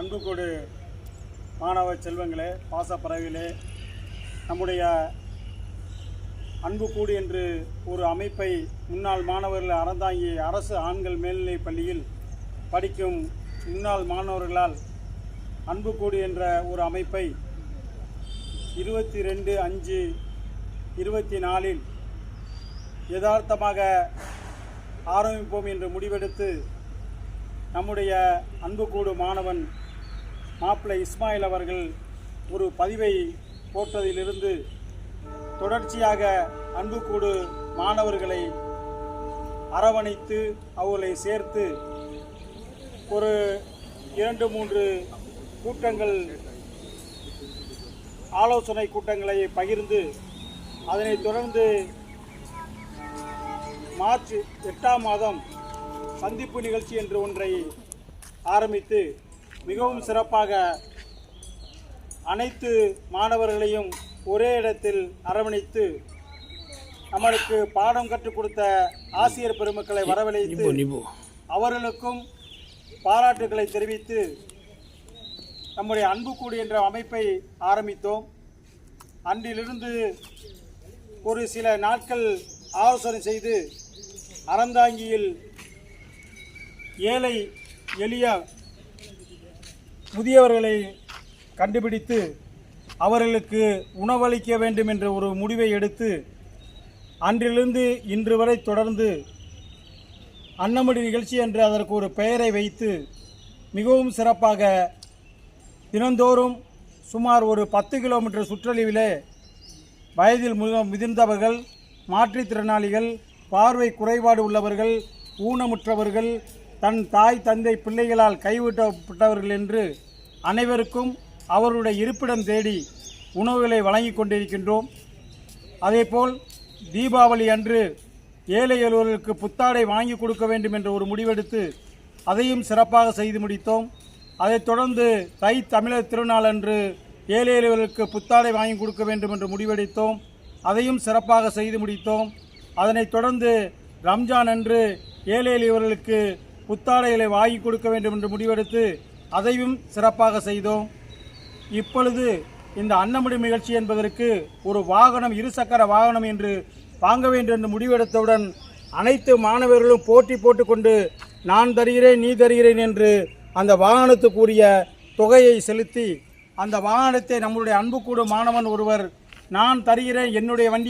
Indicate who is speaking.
Speaker 1: அன்புக்கூடு மாணவ செல்வங்களே, பாசப்பறவைகளே, நம்முடைய அன்புக்கூடு என்று ஒரு அமைப்பை முன்னாள் மாணவர்கள் அறந்தாங்கி அரசு ஆண்கள் மேல்நிலைப் பள்ளியில் படிக்கும் முன்னாள் மாணவர்களால் அன்புக்கூடு என்ற ஒரு அமைப்பை 22/5/24 யதார்த்தமாக ஆரம்பிப்போம் என்று முடிவெடுத்து நம்முடைய அன்புக்கூடு மாணவன் மாப்பிள்ளை இஸ்மாயில் அவர்கள் ஒரு பதிவை போட்டதிலிருந்து தொடர்ச்சியாக அன்புக்கூடு மாணவர்களை அரவணைத்து அவர்களை சேர்த்து ஒரு 2-3 கூட்டங்கள் ஆலோசனை கூட்டங்களை பகிர்ந்து அதனைத் தொடர்ந்து மார்ச் 8ஆம் மாதம் சந்திப்பு நிகழ்ச்சி என்று ஒன்றை ஆரம்பித்து மிகவும் சிறப்பாக அனைத்து மாணவர்களையும் ஒரே இடத்தில் அரவணைத்து நம்மளுக்கு பாடம் கற்றுக் கொடுத்த ஆசிரியர் பெருமக்களை வரவழைத்து அவர்களுக்கும் பாராட்டுகளை தெரிவித்து நம்முடைய அன்புக்கூடு என்ற அமைப்பை ஆரம்பித்தோம். அன்றிலிருந்து ஒரு சில நாட்கள் ஆலோசனை செய்து அறந்தாங்கியில் ஏழை எளிய முதியவர்களை கண்டுபிடித்து அவர்களுக்கு உணவளிக்க வேண்டும் என்ற ஒரு முடிவை எடுத்து அன்றிலிருந்து இன்று வரை தொடர்ந்து அன்னமடி நிகழ்ச்சி என்று அதற்கு ஒரு பெயரை வைத்து மிகவும் சிறப்பாக தினந்தோறும் சுமார் ஒரு 10 கிலோமீட்டர் சுற்றளவிலே வயதில் முதிர்ந்தவர்கள், மாற்றுத்திறனாளிகள், பார்வை குறைபாடு உள்ளவர்கள், ஊனமுற்றவர்கள், தன் தாய் தந்தை பிள்ளைகளால் கைவிட்டப்பட்டவர்கள் என்று அனைவருக்கும் அவர்களுடைய இருப்பிடம் தேடி உணவுகளை வழங்கி கொண்டிருக்கின்றோம். அதேபோல் தீபாவளி அன்று ஏழை எளியவர்களுக்கு புத்தாடை வாங்கி கொடுக்க வேண்டும் என்ற ஒரு முடிவெடுத்து அதையும் சிறப்பாக செய்து முடித்தோம். அதைத் தொடர்ந்து தை தமிழர் திருநாள் அன்று ஏழை எளியவர்களுக்கு புத்தாடை வாங்கி கொடுக்க வேண்டும் என்று முடிவெடுத்தோம். அதையும் சிறப்பாக செய்து முடித்தோம். அதனைத் தொடர்ந்து ரம்ஜான் அன்று ஏழை எளியவர்களுக்கு புத்தாடைகளை வாங்கி கொடுக்க வேண்டும் என்று முடிவெடுத்து அதையும் சிறப்பாக செய்தோம். இப்பொழுது இந்த அன்னமடி நிகழ்ச்சி என்பதற்கு ஒரு வாகனம், இருசக்கர வாகனம் என்று வாங்க வேண்டும் என்று முடிவெடுத்தவுடன் அனைத்து மாணவர்களும் போட்டி போட்டுக்கொண்டு நான் தருகிறேன், நீ தருகிறேன் என்று அந்த வாகனத்துக்குரிய தொகையை செலுத்தி அந்த வாகனத்தை நம்முடைய அன்புக்கூடு மாணவன் ஒருவர் நான் தருகிறேன், என்னுடைய வண்டி